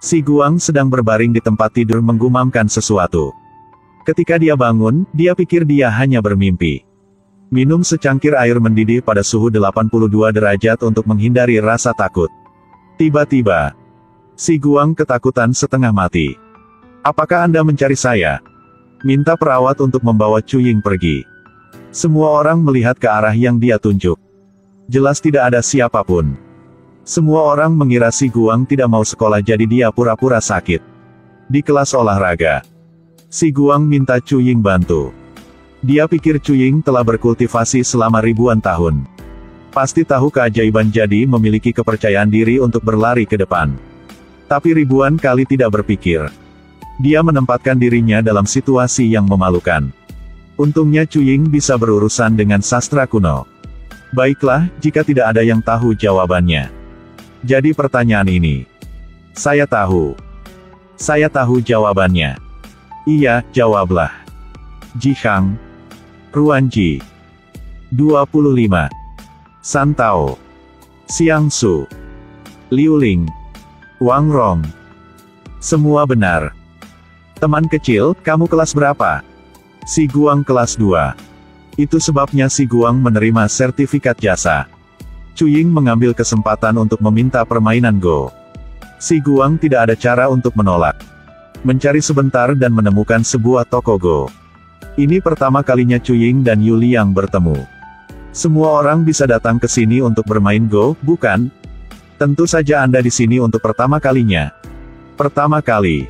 Si Guang sedang berbaring di tempat tidur menggumamkan sesuatu. Ketika dia bangun, dia pikir dia hanya bermimpi. Minum secangkir air mendidih pada suhu 82 derajat untuk menghindari rasa takut. Tiba-tiba, si Guang ketakutan setengah mati. Apakah Anda mencari saya? Minta perawat untuk membawa Cuying pergi. Semua orang melihat ke arah yang dia tunjuk. Jelas tidak ada siapapun. Semua orang mengira si Guang tidak mau sekolah jadi dia pura-pura sakit. Di kelas olahraga, si Guang minta Cuying bantu. Dia pikir Cuying telah berkultivasi selama ribuan tahun. Pasti tahu keajaiban jadi memiliki kepercayaan diri untuk berlari ke depan. Tapi ribuan kali tidak berpikir. Dia menempatkan dirinya dalam situasi yang memalukan. Untungnya Cuying bisa berurusan dengan sastra kuno. Baiklah, jika tidak ada yang tahu jawabannya. Jadi pertanyaan ini. Saya tahu. Saya tahu jawabannya. Iya, jawablah. Jihang. Ruanji. 25. Santao. Xiangsu. Liuling. Wang Rong. Semua benar. Teman kecil, kamu kelas berapa? Si Guang kelas 2. Itu sebabnya si Guang menerima sertifikat jasa. Cuying mengambil kesempatan untuk meminta permainan Go. Si Guang tidak ada cara untuk menolak. Mencari sebentar dan menemukan sebuah toko Go. Ini pertama kalinya Cuying dan Yu Liang bertemu. Semua orang bisa datang ke sini untuk bermain Go, bukan? Tentu saja Anda di sini untuk pertama kalinya. Pertama kali.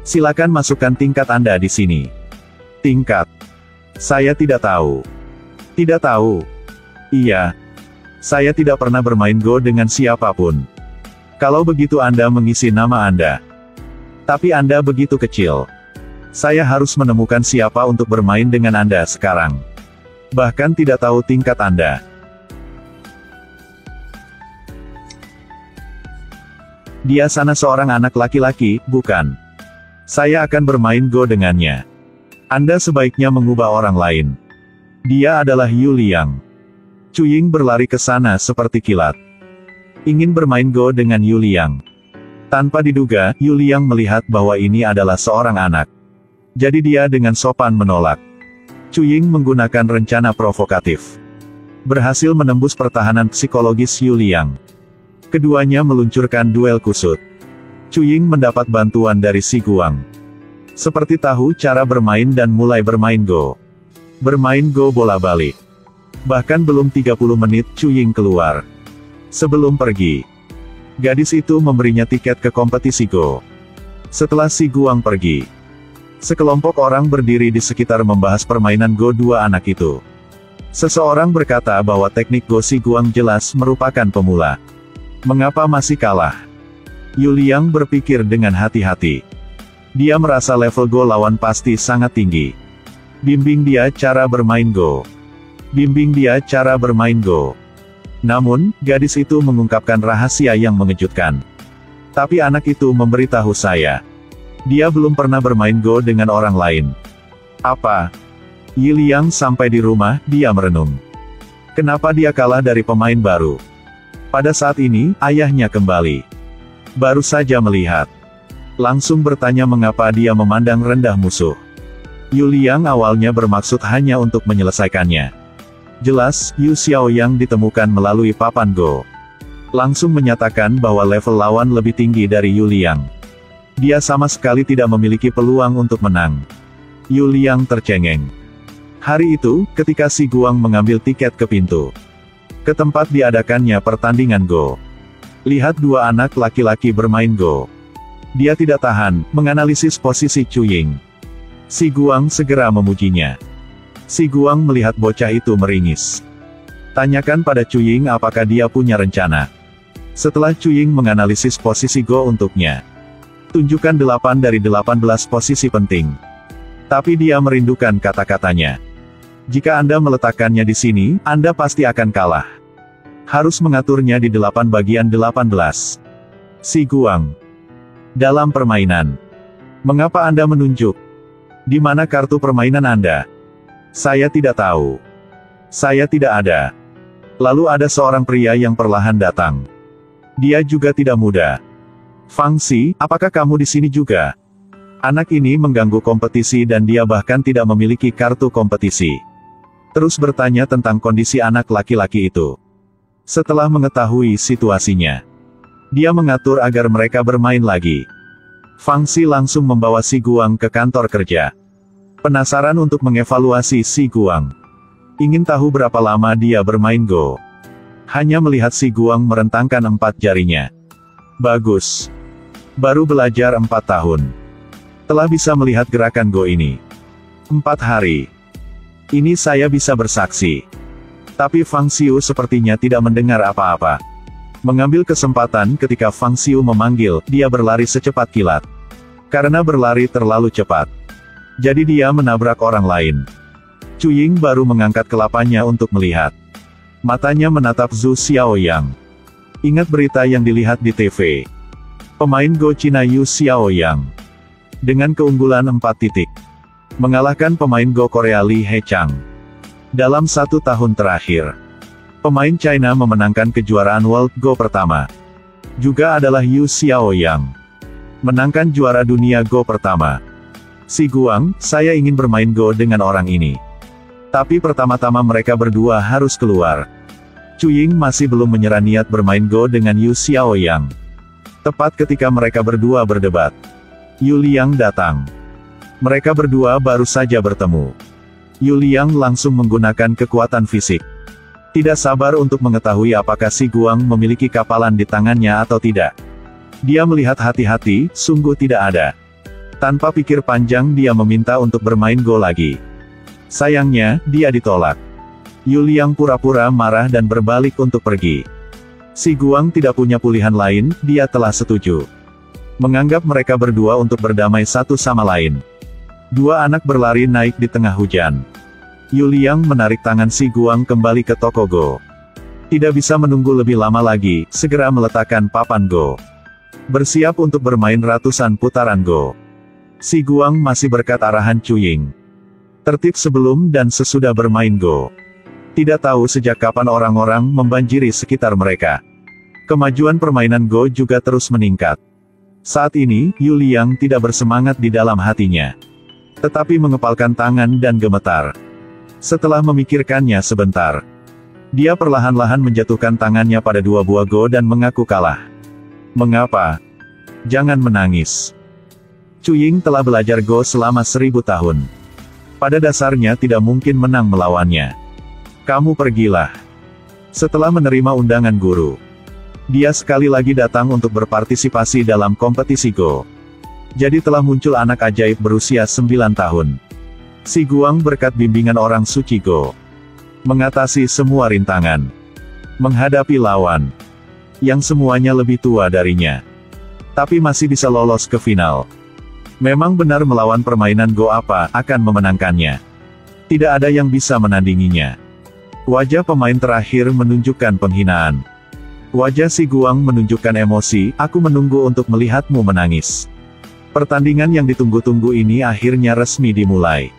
Silakan masukkan tingkat Anda di sini. Tingkat. Saya tidak tahu. Tidak tahu. Iya. Saya tidak pernah bermain Go dengan siapapun. Kalau begitu Anda mengisi nama Anda. Tapi Anda begitu kecil. Saya harus menemukan siapa untuk bermain dengan Anda sekarang. Bahkan tidak tahu tingkat Anda. Dia sana seorang anak laki-laki, bukan? Saya akan bermain Go dengannya. Anda sebaiknya mengubah orang lain. Dia adalah Yu Liang. Cuying berlari ke sana seperti kilat. Ingin bermain Go dengan Yu Liang. Tanpa diduga, Yu Liang melihat bahwa ini adalah seorang anak. Jadi dia dengan sopan menolak. Cuying menggunakan rencana provokatif. Berhasil menembus pertahanan psikologis Yu Liang. Keduanya meluncurkan duel kusut. Cuying mendapat bantuan dari si Guang. Seperti tahu cara bermain dan mulai bermain Go. Bermain Go bola balik. Bahkan belum 30 menit Cuying keluar. Sebelum pergi, gadis itu memberinya tiket ke kompetisi Go. Setelah si Guang pergi, sekelompok orang berdiri di sekitar membahas permainan Go dua anak itu. Seseorang berkata bahwa teknik Go si Guang jelas merupakan pemula. Mengapa masih kalah? Yu Liang berpikir dengan hati-hati. Dia merasa level Go lawan pasti sangat tinggi. Bimbing dia cara bermain Go. Bimbing dia cara bermain Go. Namun, gadis itu mengungkapkan rahasia yang mengejutkan. Tapi anak itu memberitahu saya. Dia belum pernah bermain Go dengan orang lain. Apa? Yu Liang sampai di rumah, dia merenung. Kenapa dia kalah dari pemain baru? Pada saat ini, ayahnya kembali. Baru saja melihat. Langsung bertanya mengapa dia memandang rendah musuh. Yu Liang awalnya bermaksud hanya untuk menyelesaikannya. Jelas, Yu Xiaoyang ditemukan melalui papan Go. Langsung menyatakan bahwa level lawan lebih tinggi dari Yu Liang. Dia sama sekali tidak memiliki peluang untuk menang. Yu Liang tercengeng. Hari itu, ketika si Guang mengambil tiket ke pintu. Ke tempat diadakannya pertandingan Go. Lihat dua anak laki-laki bermain Go. Dia tidak tahan, menganalisis posisi Cuying. Si Guang segera memujinya. Si Guang melihat bocah itu meringis. Tanyakan pada Cuying apakah dia punya rencana. Setelah Cuying menganalisis posisi Go untuknya. Tunjukkan 8 dari 18 posisi penting. Tapi dia merindukan kata-katanya. Jika Anda meletakkannya di sini, Anda pasti akan kalah. Harus mengaturnya di 8 bagian 18. Si Guang. Dalam permainan. Mengapa Anda menunjuk? Di mana kartu permainan Anda? Saya tidak tahu. Saya tidak ada. Lalu ada seorang pria yang perlahan datang. Dia juga tidak muda. Fang Xi, apakah kamu di sini juga? Anak ini mengganggu kompetisi dan dia bahkan tidak memiliki kartu kompetisi. Terus bertanya tentang kondisi anak laki-laki itu. Setelah mengetahui situasinya, dia mengatur agar mereka bermain lagi. Fang Xi langsung membawa Si Guang ke kantor kerja. Penasaran untuk mengevaluasi Si Guang. Ingin tahu berapa lama dia bermain Go. Hanya melihat Si Guang merentangkan 4 jarinya. Bagus. Baru belajar 4 tahun. Telah bisa melihat gerakan Go ini. 4 hari. Ini saya bisa bersaksi. Tapi Fang Xiu sepertinya tidak mendengar apa-apa. Mengambil kesempatan ketika Fang Xiu memanggil, dia berlari secepat kilat. Karena berlari terlalu cepat, jadi dia menabrak orang lain. Cu Ying baru mengangkat kelapanya untuk melihat. Matanya menatap Zhu Xiaoyang. Ingat berita yang dilihat di TV. Pemain Go Cina Yu Xiaoyang. Dengan keunggulan 4 titik. Mengalahkan pemain Go Korea Li Hechang. Dalam 1 tahun terakhir, pemain China memenangkan kejuaraan World Go pertama. Juga adalah Yu Xiaoyang. Menangkan juara dunia Go pertama. Si Guang, saya ingin bermain Go dengan orang ini. Tapi pertama-tama mereka berdua harus keluar. Cu Ying masih belum menyerah niat bermain Go dengan Yu Xiaoyang. Tepat ketika mereka berdua berdebat, Yu Liang datang. Mereka berdua baru saja bertemu. Yu Liang langsung menggunakan kekuatan fisik. Tidak sabar untuk mengetahui apakah Si Guang memiliki kapalan di tangannya atau tidak. Dia melihat hati-hati, sungguh tidak ada. Tanpa pikir panjang dia meminta untuk bermain Go lagi. Sayangnya, dia ditolak. Yu Liang pura-pura marah dan berbalik untuk pergi. Si Guang tidak punya pilihan lain, dia telah setuju. Menganggap mereka berdua untuk berdamai satu sama lain. 2 anak berlari naik di tengah hujan. Yu Liang menarik tangan Si Guang kembali ke toko Go. Tidak bisa menunggu lebih lama lagi, segera meletakkan papan Go. Bersiap untuk bermain ratusan putaran Go. Si Guang masih berkat arahan Cu Ying. Tertib sebelum dan sesudah bermain Go. Tidak tahu sejak kapan orang-orang membanjiri sekitar mereka. Kemajuan permainan Go juga terus meningkat. Saat ini, Yu Liang tidak bersemangat di dalam hatinya. Tetapi mengepalkan tangan dan gemetar. Setelah memikirkannya sebentar, dia perlahan-lahan menjatuhkan tangannya pada 2 buah Go dan mengaku kalah. Mengapa? Jangan menangis. Cu Ying telah belajar Go selama 1000 tahun. Pada dasarnya tidak mungkin menang melawannya. Kamu pergilah. Setelah menerima undangan guru, dia sekali lagi datang untuk berpartisipasi dalam kompetisi Go. Jadi telah muncul anak ajaib berusia 9 tahun. Si Guang berkat bimbingan orang suci Go. Mengatasi semua rintangan. Menghadapi lawan yang semuanya lebih tua darinya. Tapi masih bisa lolos ke final. Memang benar melawan permainan Go apa, akan memenangkannya. Tidak ada yang bisa menandinginya. Wajah pemain terakhir menunjukkan penghinaan. Wajah Si Guang menunjukkan emosi, aku menunggu untuk melihatmu menangis. Pertandingan yang ditunggu-tunggu ini akhirnya resmi dimulai.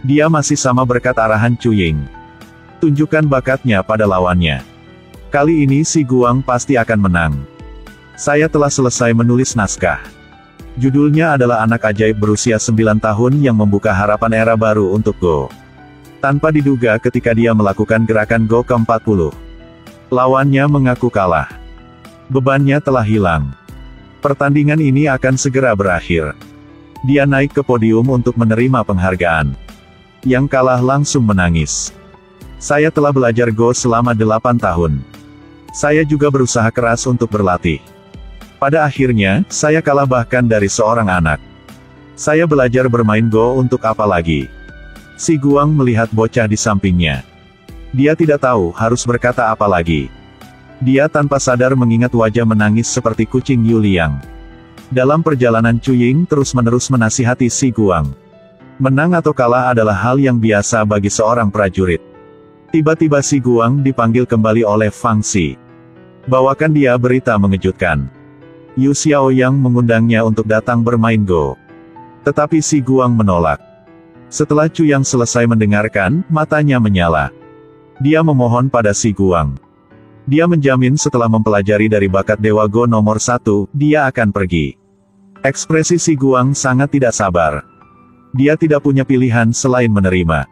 Dia masih sama berkat arahan Cu Ying. Tunjukkan bakatnya pada lawannya. Kali ini Si Guang pasti akan menang. Saya telah selesai menulis naskah. Judulnya adalah Anak Ajaib Berusia 9 Tahun yang Membuka Harapan Era Baru untuk Go. Tanpa diduga ketika dia melakukan gerakan Go ke-40. Lawannya mengaku kalah. Bebannya telah hilang. Pertandingan ini akan segera berakhir. Dia naik ke podium untuk menerima penghargaan. Yang kalah langsung menangis. Saya telah belajar Go selama 8 tahun. Saya juga berusaha keras untuk berlatih. Pada akhirnya, saya kalah bahkan dari seorang anak. Saya belajar bermain Go untuk apa lagi? Si Guang melihat bocah di sampingnya. Dia tidak tahu harus berkata apa lagi. Dia tanpa sadar mengingat wajah menangis seperti kucing Yu Liang. Dalam perjalanan Cu Ying terus-menerus menasihati Si Guang. Menang atau kalah adalah hal yang biasa bagi seorang prajurit. Tiba-tiba Si Guang dipanggil kembali oleh Fang Xi. Bawakan dia berita mengejutkan. Yu Xiaoyang mengundangnya untuk datang bermain Go. Tetapi Si Guang menolak. Setelah Cu Yang selesai mendengarkan, matanya menyala. Dia memohon pada Si Guang. Dia menjamin setelah mempelajari dari bakat Dewa Go nomor 1, dia akan pergi. Ekspresi si Guang sangat tidak sabar. Dia tidak punya pilihan selain menerima.